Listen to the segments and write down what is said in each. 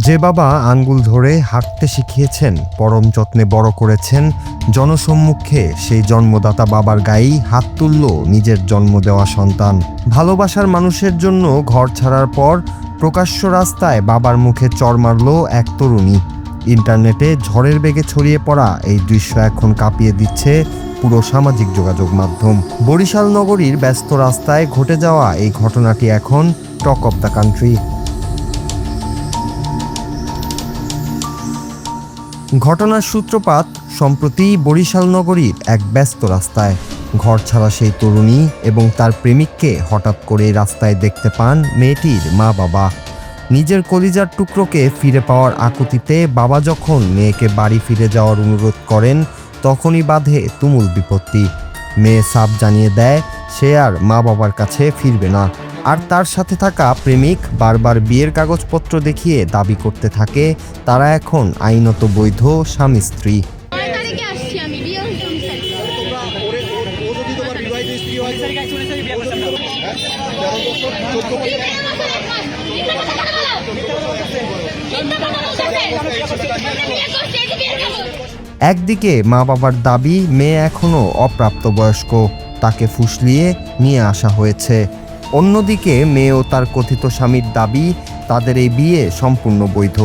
যে বাবা আঙ্গুল ধরে হাঁটতে শিখিয়েছেন, পরম যত্নে বড় করেছেন জনসম্মুখে, সেই জন্মদাতা বাবার গায়েই হাত তুলল নিজের জন্ম দেওয়া সন্তান। ভালোবাসার মানুষের জন্য ঘর ছাড়ার পর প্রকাশ্য রাস্তায় বাবার মুখে চড় মারল এক তরুণী। ইন্টারনেটে ঝড়ের বেগে ছড়িয়ে পড়া এই দৃশ্য এখন কাঁপিয়ে দিচ্ছে পুরো সামাজিক যোগাযোগ মাধ্যম। বরিশাল নগরীর ব্যস্ত রাস্তায় ঘটে যাওয়া এই ঘটনাটি এখন টক অব দ্য কান্ট্রি। ঘটনার সূত্রপাত সম্প্রতি বরিশাল নগরীর এক ব্যস্ত রাস্তায়। ঘর ছাড়া সেই তরুণী এবং তার প্রেমিককে হঠাৎ করে রাস্তায় দেখতে পান মেয়েটির মা বাবা। নিজের কলিজার টুকরোকে ফিরে পাওয়ার আকুতিতে বাবা যখন মেয়েকে বাড়ি ফিরে যাওয়ার অনুরোধ করেন, তখনই বাধে তুমুল বিপত্তি। মেয়ে সাফ জানিয়ে দেয় সে আর মা বাবার কাছে ফিরবে না। আর তার সাথে থাকা প্রেমিক বারবার বিয়ের কাগজপত্র দেখিয়ে দাবি করতে থাকে তারা এখন আইনত বৈধ স্বামী স্ত্রী। একদিকে মা বাবার দাবি মেয়ে এখনো অপ্রাপ্তবয়স্ক, তাকে ফুসলিয়ে নিয়ে আসা হয়েছে। অন্যদিকে মেয়ে ও তার কথিত স্বামীর দাবি তাদের এই বিয়ে সম্পূর্ণ বৈধ,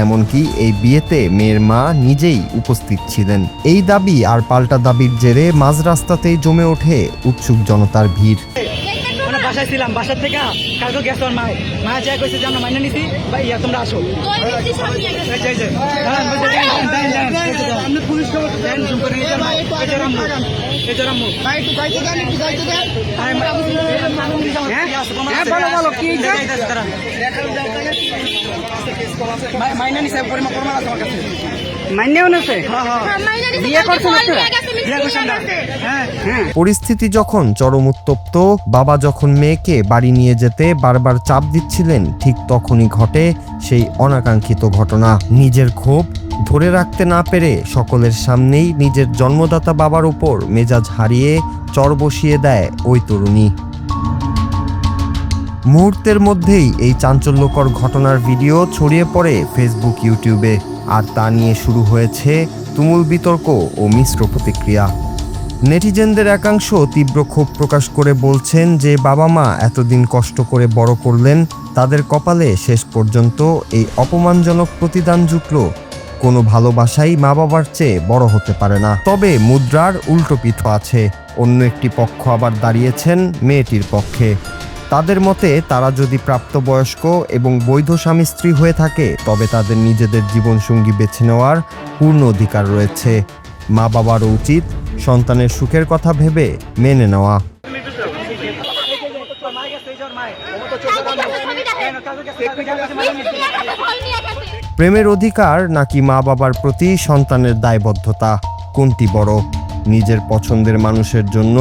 এমনকি এই বিয়েতে মেয়ের মা নিজেই উপস্থিত ছিলেন। এই দাবি আর পাল্টা দাবির জেরে মাঝ রাস্তাতেই জমে ওঠে উৎসুক জনতার ভিড়। বাসায় ছিলাম, বাসার থেকে কালকে গেছে ওর মা যা কইছে যে আমরা মাইনে নিছি ভাই তোমরা আসো। পুলিশ মাইনে নিছে মাইনেও নিছে। পরিস্থিতি যখন চরম উত্তপ্ত, বাবা যখন মেয়েকে বাড়ি নিয়ে যেতে বারবার চাপ দিচ্ছিলেন, ঠিক তখনই ঘটে সেই অনাকাঙ্ক্ষিত ঘটনা। নিজের ক্ষোভ ধরে রাখতে না পেরে সকলের সামনেই নিজের জন্মদাতা বাবার উপর মেজাজ হারিয়ে চর বসিয়ে দেয় ওই তরুণী। মুহূর্তের মধ্যেই এই চাঞ্চল্যকর ঘটনার ভিডিও ছড়িয়ে পড়ে ফেসবুক, ইউটিউবে, আর তা নিয়ে শুরু হয়েছে তুমুল বিতর্ক ও মিশ্র প্রতিক্রিয়া। নেটিজেনদের একাংশ তীব্র ক্ষোভ প্রকাশ করে বলছেন যে বাবা মা এতদিন কষ্ট করে বড় করলেন, তাদের কপালে শেষ পর্যন্ত এই অপমানজনক প্রতিদান জুটল। কোনো ভালোবাসাই মা বাবার চেয়ে বড় হতে পারে না। তবে মুদ্রার উল্টো পিঠ আছে। অন্য একটি পক্ষ আবার দাঁড়িয়েছেন মেয়েটির পক্ষে। তাদের মতে তারা যদি প্রাপ্তবয়স্ক এবং বৈধ স্বামী স্ত্রী হয়ে থাকে, তবে তাদের নিজেদের জীবনসঙ্গী বেছে নেওয়ার পূর্ণ অধিকার রয়েছে। মা বাবারও উচিত সন্তানের সুখের কথা ভেবে মেনে নেওয়া। প্রেমের অধিকার নাকি মা বাবার প্রতি সন্তানের দায়বদ্ধতা, কোনটি বড়? নিজের পছন্দের মানুষের জন্য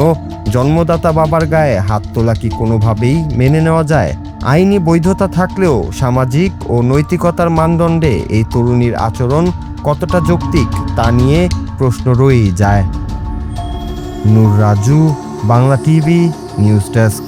জন্মদাতা বাবার গায়ে হাত তোলা কি কোনোভাবেই মেনে নেওয়া যায়? আইনি বৈধতা থাকলেও সামাজিক ও নৈতিকতার মানদণ্ডে এই তরুণীর আচরণ কতটা যৌক্তিক তা নিয়ে প্রশ্ন রয়েই যায়। Noor Raju, Bangla TV, news desk.